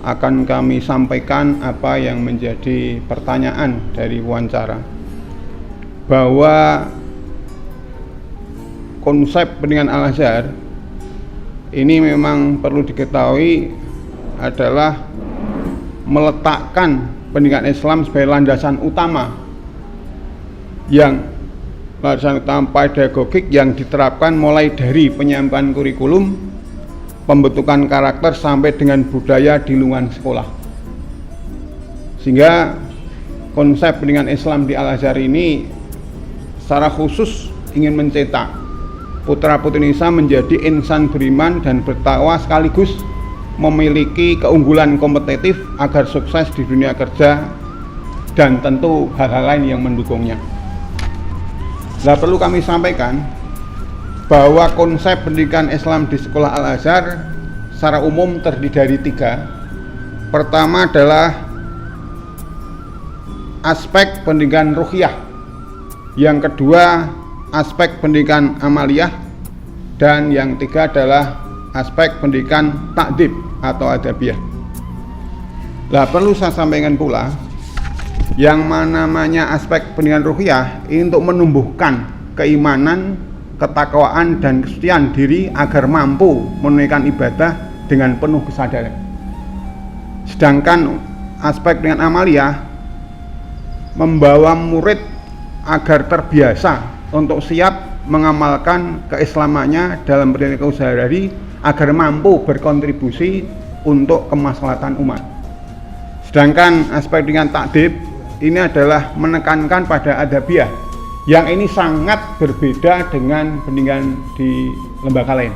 akan kami sampaikan apa yang menjadi pertanyaan dari wawancara, bahwa konsep pendidikan Al-Azhar ini memang perlu diketahui adalah meletakkan pendidikan Islam sebagai landasan utama, yang landasan utama pedagogik yang diterapkan mulai dari penyampaian kurikulum, pembentukan karakter sampai dengan budaya di lingkungan sekolah. Sehingga konsep pendidikan Islam di Al-Azhar ini secara khusus ingin mencetak putra-putri Indonesia menjadi insan beriman dan bertakwa, sekaligus memiliki keunggulan kompetitif agar sukses di dunia kerja, dan tentu hal-hal lain yang mendukungnya. Nah, perlu kami sampaikan bahwa konsep pendidikan Islam di sekolah Al-Azhar secara umum terdiri dari 3. Pertama adalah aspek pendidikan ruhiyah, yang kedua aspek pendidikan amaliyah, dan yang 3 adalah aspek pendidikan takdib atau adabiyah. Nah, perlu saya sampaikan pula, yang namanya aspek pendidikan ruhiyah ini untuk menumbuhkan keimanan, ketakwaan, dan kesetiaan diri agar mampu menunaikan ibadah dengan penuh kesadaran. Sedangkan aspek pendidikan amaliyah membawa murid agar terbiasa untuk siap mengamalkan keislamannya dalam beribadah sehari-hari, agar mampu berkontribusi untuk kemaslahatan umat. Sedangkan aspek dengan takdib ini adalah menekankan pada adabiyah yang ini sangat berbeda dengan pendidikan di lembaga lain.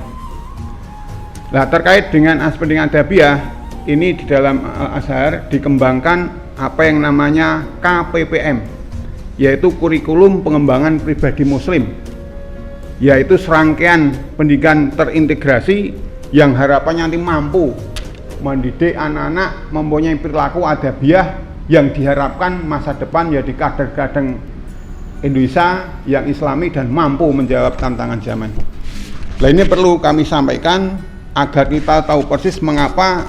Nah, terkait dengan aspek dengan adabiyah ini di dalam Al-Azhar dikembangkan apa yang namanya KPPM, yaitu kurikulum pengembangan pribadi muslim, yaitu serangkaian pendidikan terintegrasi yang harapannya nanti mampu mendidik anak-anak mempunyai perilaku adabiyah yang diharapkan masa depan jadi kader-kader Indonesia yang islami dan mampu menjawab tantangan zaman. Nah, ini perlu kami sampaikan agar kita tahu persis mengapa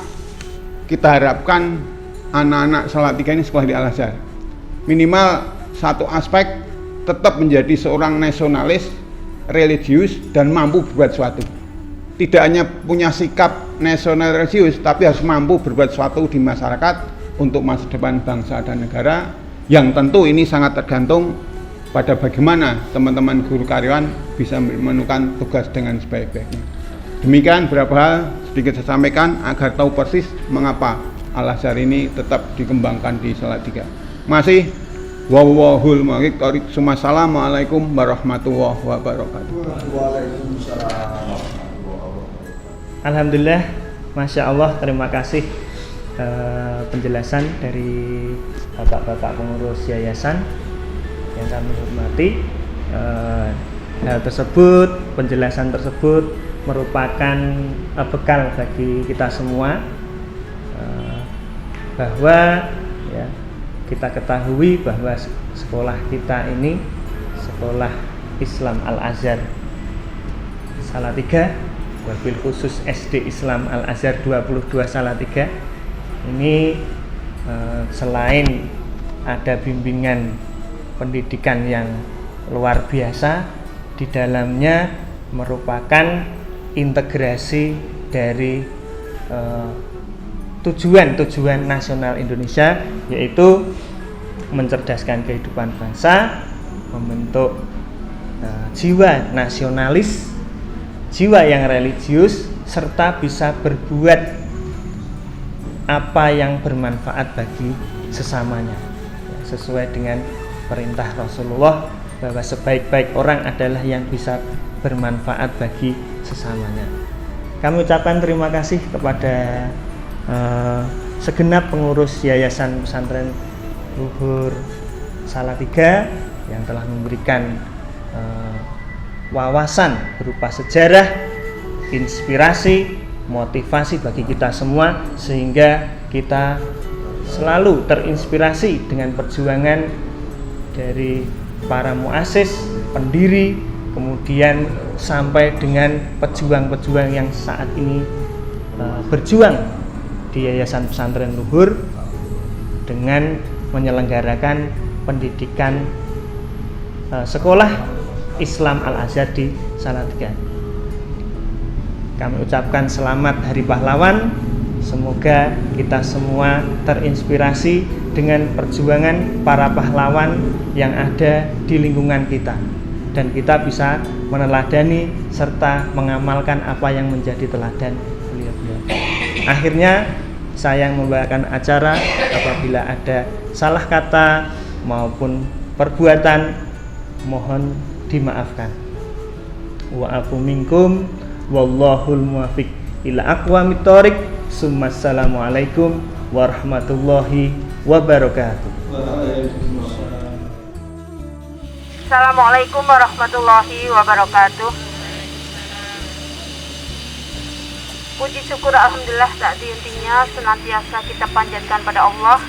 kita harapkan anak-anak Salatiga ini sekolah di Al-Azhar. Minimal satu aspek tetap menjadi seorang nasionalis, religius, dan mampu berbuat sesuatu. Tidak hanya punya sikap nasional religius, tapi harus mampu berbuat sesuatu di masyarakat untuk masa depan bangsa dan negara, yang tentu ini sangat tergantung pada bagaimana teman-teman guru karyawan bisa menemukan tugas dengan sebaik-baiknya. Demikian beberapa hal sedikit saya sampaikan agar tahu persis mengapa Al-Azhar ini tetap dikembangkan di Salatiga. Masih wallahul muwaffiq. Assalamualaikum warahmatullahi wabarakatuh. Alhamdulillah, Masya Allah, terima kasih penjelasan dari bapak-bapak pengurus yayasan yang kami hormati. Hal tersebut, penjelasan tersebut merupakan bekal bagi kita semua, bahwa ya, kita ketahui bahwa sekolah kita ini sekolah Islam Al-Azhar Salatiga, wabil khusus SD Islam Al-Azhar 22 Salatiga ini selain ada bimbingan pendidikan yang luar biasa, di dalamnya merupakan integrasi dari tujuan nasional Indonesia, yaitu mencerdaskan kehidupan bangsa, membentuk jiwa nasionalis, jiwa yang religius, serta bisa berbuat apa yang bermanfaat bagi sesamanya, sesuai dengan perintah Rasulullah bahwa sebaik-baik orang adalah yang bisa bermanfaat bagi sesamanya. Kami ucapkan terima kasih kepada segenap pengurus Yayasan Pesantren Luhur Salatiga yang telah memberikan wawasan berupa sejarah, inspirasi, motivasi bagi kita semua, sehingga kita selalu terinspirasi dengan perjuangan dari para muassis, pendiri, kemudian sampai dengan pejuang-pejuang yang saat ini berjuang di Yayasan Pesantren Luhur dengan menyelenggarakan pendidikan sekolah Islam Al-Azhar di Salatiga. Kami ucapkan selamat Hari Pahlawan. Semoga kita semua terinspirasi dengan perjuangan para pahlawan yang ada di lingkungan kita, dan kita bisa meneladani serta mengamalkan apa yang menjadi teladan beliau-beliau. Akhirnya saya yang membawakan acara, apabila ada salah kata maupun perbuatan, mohon dimaafkan. Wa'afu minkum wallahul muwaffiq ila aqwamit thoriq. Assalamualaikum warahmatullahi wabarakatuh. Assalamualaikum warahmatullahi wabarakatuh. Puji syukur alhamdulillah tak henti-hentinya senantiasa kita panjatkan pada Allah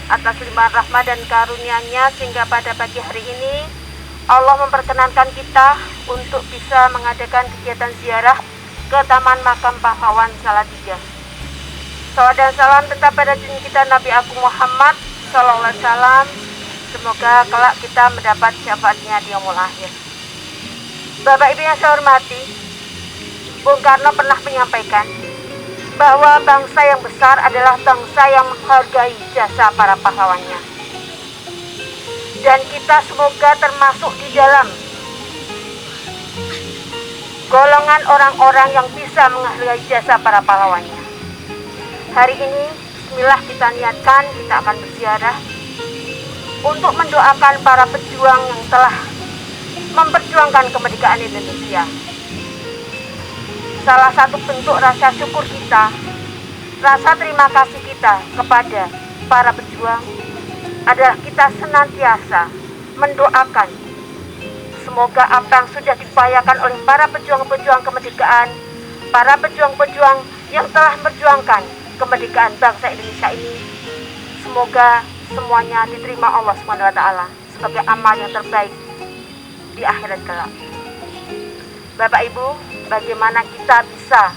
atas limpahan rahmat dan karunia-Nya, sehingga pada pagi hari ini Allah memperkenankan kita untuk bisa mengadakan kegiatan ziarah ke Taman Makam Pahlawan Salatiga. Salawat dan salam tetap pada junjungan kita Nabi Agung Muhammad SAW. Semoga kelak kita mendapat syafaatnya di yaumul akhir. Bapak Ibu yang saya hormati, Bung Karno pernah menyampaikan bahwa bangsa yang besar adalah bangsa yang menghargai jasa para pahlawannya. Dan kita semoga termasuk di dalam golongan orang-orang yang bisa menghargai jasa para pahlawannya. Hari ini, bismillah kita niatkan, kita akan berziarah untuk mendoakan para pejuang yang telah memperjuangkan kemerdekaan Indonesia. Salah satu bentuk rasa syukur kita, rasa terima kasih kita kepada para pejuang adalah kita senantiasa mendoakan semoga apa yang sudah diupayakan oleh para pejuang-pejuang kemerdekaan, para pejuang-pejuang yang telah memperjuangkan kemerdekaan bangsa Indonesia ini, semoga semuanya diterima Allah SWT sebagai amal yang terbaik di akhirat kelak. Bapak Ibu, bagaimana kita bisa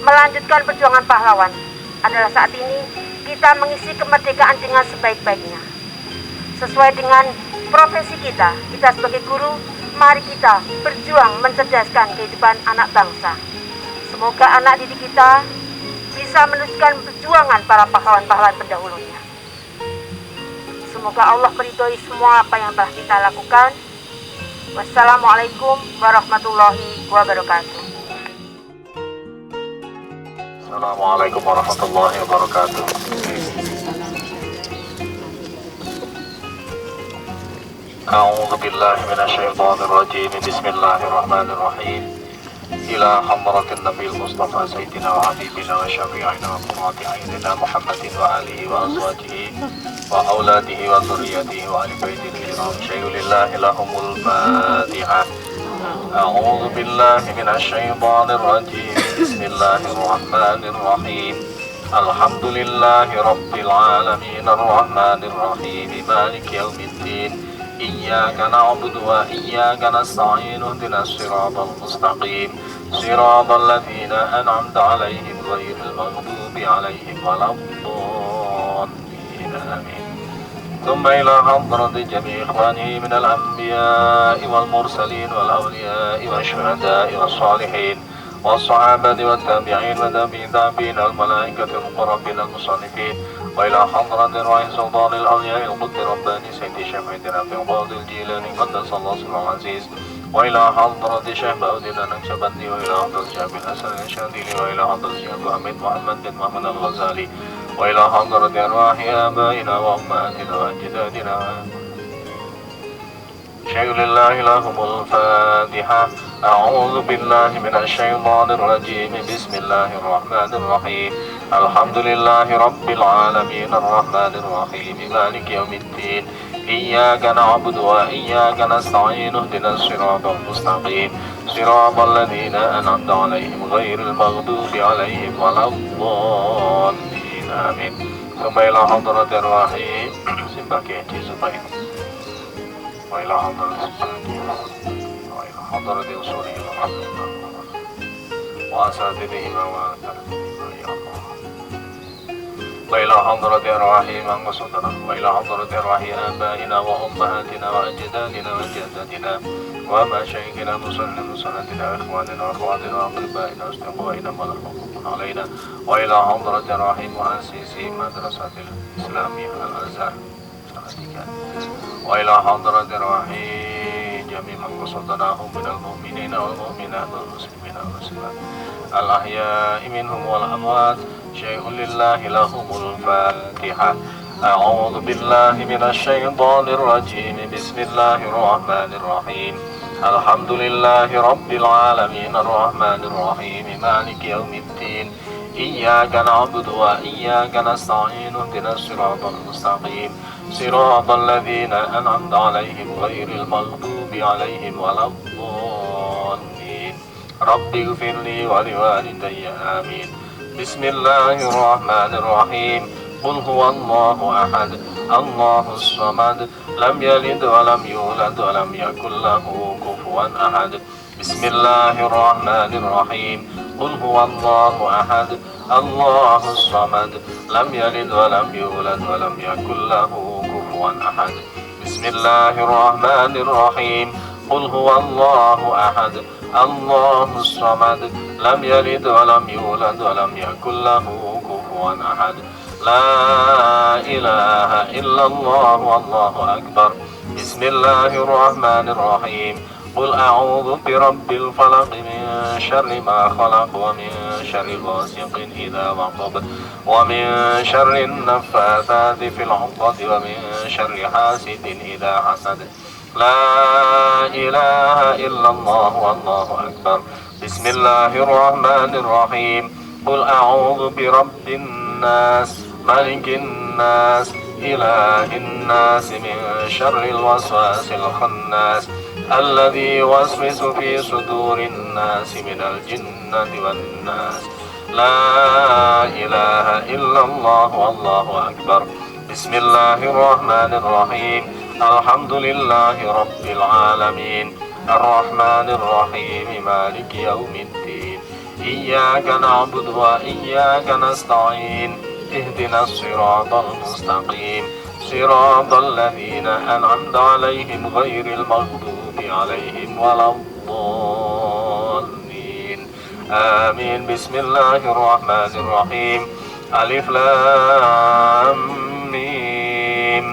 melanjutkan perjuangan pahlawan adalah saat ini kita mengisi kemerdekaan dengan sebaik-baiknya. Sesuai dengan profesi kita sebagai guru, mari kita berjuang mencerdaskan kehidupan anak bangsa. Semoga anak didik kita bisa meneruskan perjuangan para pahlawan-pahlawan pendahulunya. Semoga Allah meridhoi semua apa yang telah kita lakukan. Wassalamualaikum warahmatullahi wabarakatuh. Assalamualaikum warahmatullahi wabarakatuh. A'udzu billahi minasyaitonir rajim. Bismillahirrahmanirrahim. Ila hadratin Nabil Mustafa Sayyidina wa Habibina wa Syafi'ina wa qurrati a'yunina Muhammadin wa alihi wa azwajihi wa auladihi wa dzurriyyatihi wa ahli baitihi kiram syai'ulillahi lahumul Fatihah. A'udzu billahi minasyaitonir rajim. Bismillahirrahmanirrahim. Alhamdulillahi rabbil alamin arrahmanir rahim maliki yaumiddin. Iyyaka na'budu wa iyyaka nasta'in ihdinas siratal mustaqim siratal ladzina an'amta 'alaihim ghairil maghdubi 'alaihim waladdallin. Amin. Thumma ila hadrati jami'i ikhwani minal anbiya'i wal mursalin wal awliya'i wasyuhada'i wassalihin والصحابة والتابعين وتابعين الملائكة المقربين المصنفين وإلى حضرة رئيس سلطان الأولياء القدس رباني سيد الشيخ عبد القادر الجيلاني قدس الله سره العزيز وإلى حضرة الشيخ بأودين النكشبندي وإلى حضرة الشيخ الحسن الشاذلي وإلى حضرة الشيخ محمد بن محمد الغزالي وإلى حضرة أرواح آبائنا وأمهاتنا وأجدادنا شيء لله لهم الفاتحة. أعوذ بالله من الشيطان الرجيم. بسم الله الرحمن الرحيم. الحمد لله رب العالمين الرحمن الرحيم مالك يوم الدين. إياك نعبد وإياك نستعين اهدنا الصراط المستقيم صراط الذين أنعمت عليهم غير المغضوب عليهم ولا الضالين. آمين. ثم إلى حضرة الرحيم سبحانه وتعالى وإلى حضرة وإلى حضرة رسوله وأساتذتهما وإلى حضرة أرواحهم وصدنا وإلى حضرة أرواح آبائنا وأمهاتنا وأجدادنا وجداتنا ومشايخنا مسنتنا إخواننا وأخواتنا وأقربائنا وأصدقائنا والمغفور علينا وإلى حضرة أرواح مؤسسي مدرسة الإسلامية الأزهر وإلى حضرة أرواح جميع من قصدناهم من المؤمنين والمؤمنات والمسلمين والمسلمات الأحياء منهم والأموات شيء لله لهم الفاتحة. أعوذ بالله من الشيطان الرجيم. بسم الله الرحمن الرحيم. الحمد لله رب العالمين الرحمن الرحيم مالك يوم الدين. إياك نعبد وإياك نستعين اهدنا الصراط المستقيم صراط الذين أنعمت عليهم غير المغضوب عليهم ولا الضالين. رب اغفر لي ولوالدي آمين. بسم الله الرحمن الرحيم. قل هو الله أحد الله الصمد لم يلد ولم يولد ولم يكن له كفوا أحد. بسم الله الرحمن الرحيم. قل هو الله أحد الله الصمد لم يلد ولم يولد ولم يكن له كفوا أحد. بسم الله الرحمن الرحيم. قل هو الله أحد الله الصمد لم يلد ولم يولد ولم يكن له كفوا أحد. لا إله إلا الله والله أكبر. بسم الله الرحمن الرحيم. قل أعوذ برب الفلق من شر ما خلق ومن شر غاسق إذا وقب ومن شر النفاثات في العقد ومن شر حاسد إذا حسد. لا إله إلا الله والله أكبر. بسم الله الرحمن الرحيم. قل أعوذ برب الناس ملك الناس إله الناس من شر الوسواس الخناس الذي يوسوس في صدور الناس من الجنة والناس. لا إله إلا الله والله أكبر. بسم الله الرحمن الرحيم. الحمد لله رب العالمين الرحمن الرحيم مالك يوم الدين إياك نعبد وإياك نستعين اهدنا الصراط المستقيم صراط الذين أنعمت عليهم غير المغضوب عليهم ولا الضالين آمين. بسم الله الرحمن الرحيم. ألف لام ميم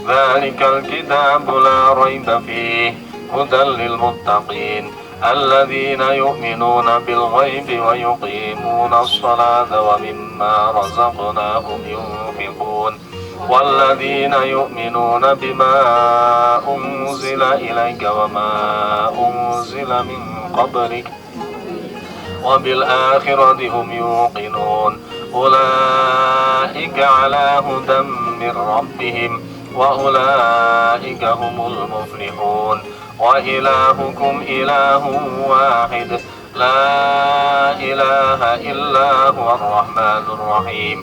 ذلك الكتاب لا ريب فيه هدى للمتقين الذين يؤمنون بالغيب ويقيمون الصلاة ومما رزقناهم ينفقون والذين يؤمنون بما أنزل إليك وما أنزل من قبلك وبالآخرة هم يوقنون أولئك على هدى من ربهم وأولئك هم المفلحون. وإلهكم إله واحد لا إله إلا هو الرحمن الرحيم.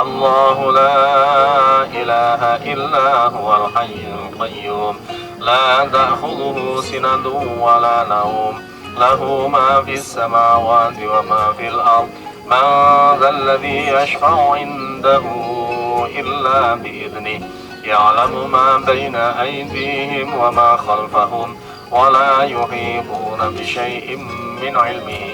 الله لا إله إلا هو الحي القيوم لا تأخذه سنة ولا نوم له ما في السماوات وما في الأرض. من ذا الذي يشفع عنده إلا بإذنه يعلم ما بين أيديهم وما خلفهم ولا يحيطون بشيء من علمه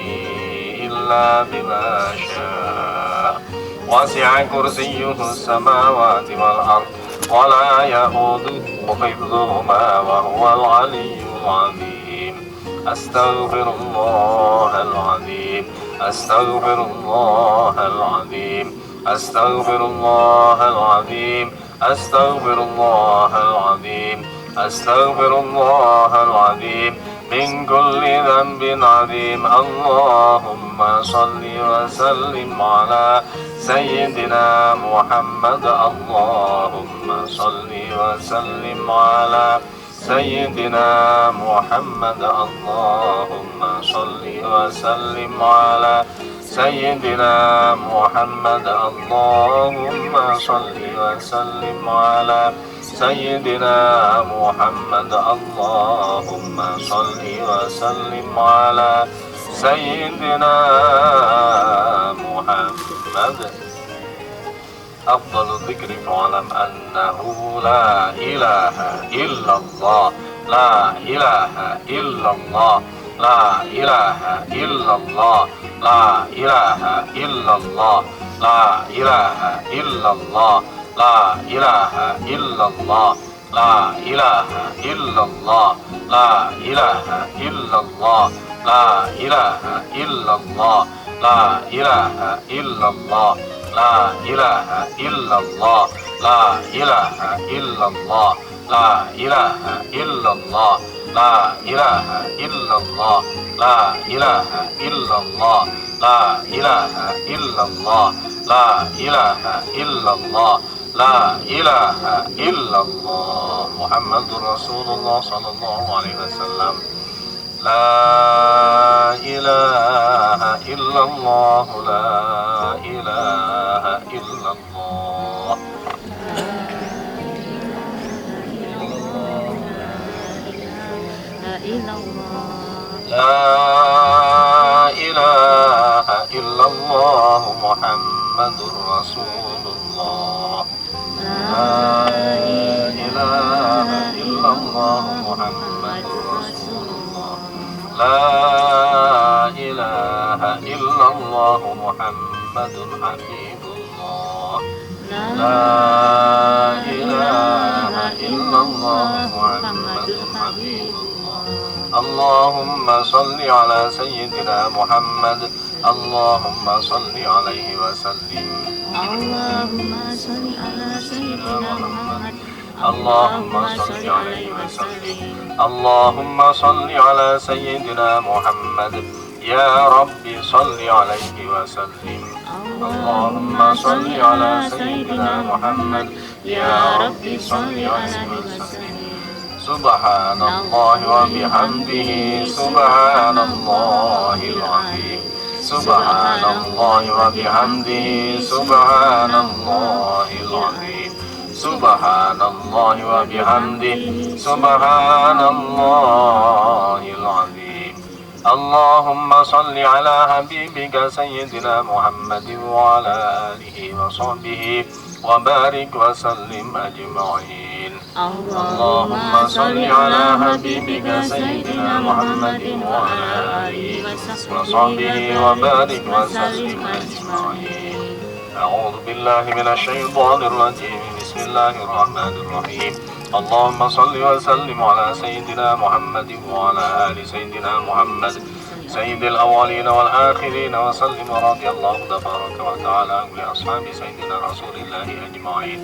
إلا بما شاء وسع كرسيه السماوات والأرض ولا يؤوده حفظهما وهو العلي العظيم. أستغفر الله العظيم أستغفر الله العظيم أستغفر الله العظيم أستغفر الله العظيم أستغفر الله العظيم من كل ذنب عظيم. اللهم صل وسلم على سيدنا محمد. اللهم صل وسلم على سيدنا محمد. اللهم صل وسلم على سيدنا محمد. اللهم صل وسلم على سيدنا محمد. اللهم صل وسلم على سيدنا محمد. أفضل الذكر فاعلم أنه لا إله إلا الله لا إله إلا الله لا إله إلا الله لا إله إلا الله لا إله إلا الله لا إله إلا الله لا إله إلا الله لا إله إلا الله لا إله إلا الله لا إله إلا الله لا إله إلا الله لا إله إلا الله لا إله إلا الله لا إله إلا الله لا إله إلا الله لا إله إلا الله لا إله إلا الله لا إله إلا الله محمد رسول الله صلى الله عليه وسلم. لا إله إلا الله لا إله إلا الله. لا إله إلا الله محمد رسول الله. لا إله إلا الله محمد رسول الله. لا إله إلا الله محمد حبيب الله. لا إله إلا الله محمد حبيب الله. اللهم صل على سيدنا محمد اللهم صل عليه وسلم اللهم صل على سيدنا محمد اللهم صل عليه وسلم اللهم صل على سيدنا محمد يا رب صل عليه وسلم اللهم صل على سيدنا محمد يا رب صل عليه وسلم سبحان الله وبحمده سبحان الله العظيم سبحان الله وبحمده سبحان الله العظيم سبحان الله وبحمده سبحان الله العظيم اللهم صل على حبيبك سيدنا محمد وعلى آله وصحبه وبارك وسلم أجمعين اللهم صل على حبيبك سيدنا محمد وعلى آله وصحبه وبارك وسلم أجمعين أعوذ بالله من الشيطان الرجيم بسم الله الرحمن الرحيم اللهم صل وسلم على سيدنا محمد وعلى آل سيدنا محمد سيد الأولين والآخرين وسلم ورضي الله تبارك وتعالى عن أصحاب سيدنا رسول الله أجمعين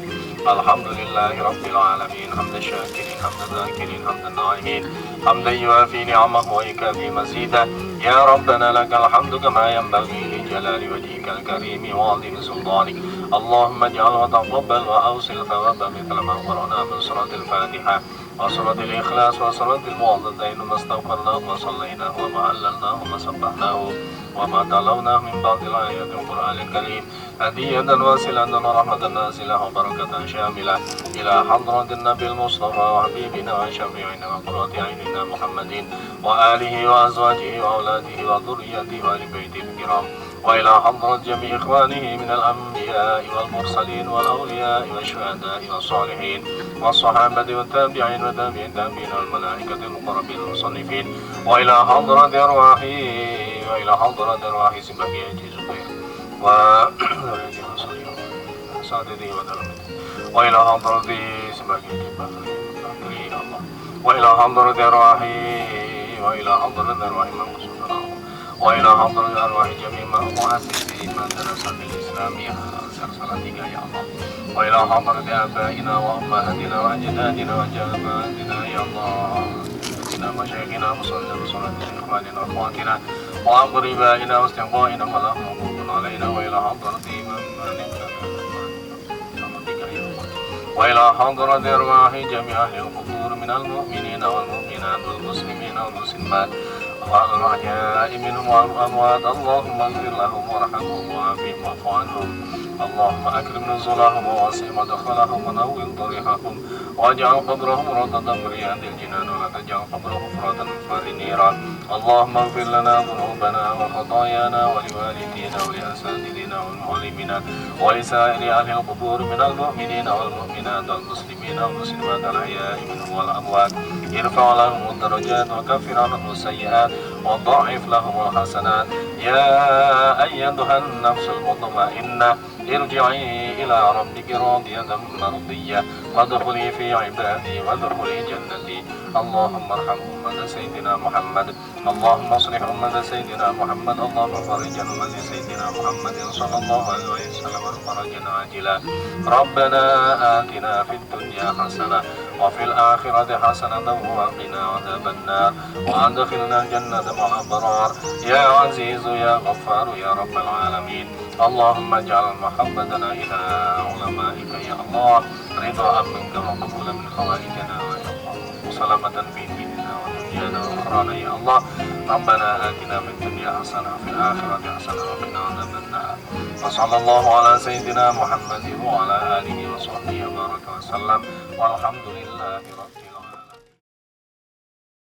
الحمد لله رب العالمين حمد الشاكرين حمد الذاكرين حمد الناعمين حمدا يوافي نعمه ويكافي مزيدا يا ربنا لك الحمد كما ينبغي لجلال وجهك الكريم وعظيم سلطانك اللهم اجعل وتقبل وأوصل ثواب مثل ما قرأنا من سورة الفاتحة وسورة الإخلاص وسورة المعوذتين وما استغفرناه وصليناه وما هللناه وما سبحناه وما تلوناه من بعض الآيات القرآن الكريم هدية واصلة ورحمة نازلة وبركة شاملة إلى حضرة النبي المصطفى وحبيبنا وشفيعنا وقرة عيننا محمد وآله وأزواجه وأولاده وذريته وآل بيته الكرام وإلى حضرة جميع إخوانه من الأنبياء والمرسلين والأولياء والشهداء والصالحين والصحابة والتابعين وتابعين التابعين والملائكة المقربين المصنفين وإلى حضرة أرواح سبحانه زبير وسادته ودلمته وإلى حضرة سبحانه الله وإلى حضرة أرواح من قصدنا وإلى حضرة أرواح جميع مؤسسي مدرسة الإسلامية سلسلتك يا الله وإلى حضرة آبائنا وأمهاتنا وأجدادنا وجداتنا يا الله إلى مشايخنا مصلى إخواننا وأخواتنا وأقربائنا واستغفارنا فلا خوف علينا وإلى حضرة وإلى حضرة أرواح جميع أهل القبور من المؤمنين والمؤمنات والمسلمين والمسلمات والأحياء منهم والأموات اللهم اغفر لهم وارحمهم وعافهم واعف عنهم اللهم أكرم نزلهم ووسع مدخلهم ونور طريقهم واجعل قبرهم روضة من رياض الجنان ولا تجعل قبرهم فرة من فار النيران اللهم اغفر لنا ذنوبنا وخطايانا ولوالدينا ولأساتذتنا والمعلمين ولسائر أهل القبور من المؤمنين والمؤمنات والمسلمين والمسلمات الأحياء منهم والأموات ارفع لهم الدرجات وكفر عنهم السيئات وضاعف لهم الحسنات يا أيتها النفس المطمئنة ارجعي إلى ربك راضية مرضية وادخلي في عبادي وادخلي جنتي اللهم ارحم أمة سيدنا محمد اللهم اصلح أمة سيدنا محمد اللهم فرج أمة سيدنا محمد صلى الله عليه وسلم فرجا عاجلا ربنا آتنا في الدنيا حسنة وفي الآخرة حسنة وقنا عذاب النار وأدخلنا الجنة مع الأبرار يا عزيز يا غفار يا رب العالمين اللهم اجعل محبتنا إلى علمائك يا الله رضا منك وقبولا من خوائجنا يا الله وسلامة في ديننا ودنيانا وأخرانا يا الله ربنا آتنا في الدنيا حسنة وفي الآخرة حسنة وقنا عذاب النار وصلى الله على سيدنا محمد وعلى آله وصحبه وبارك وسلم والحمد لله رب العالمين.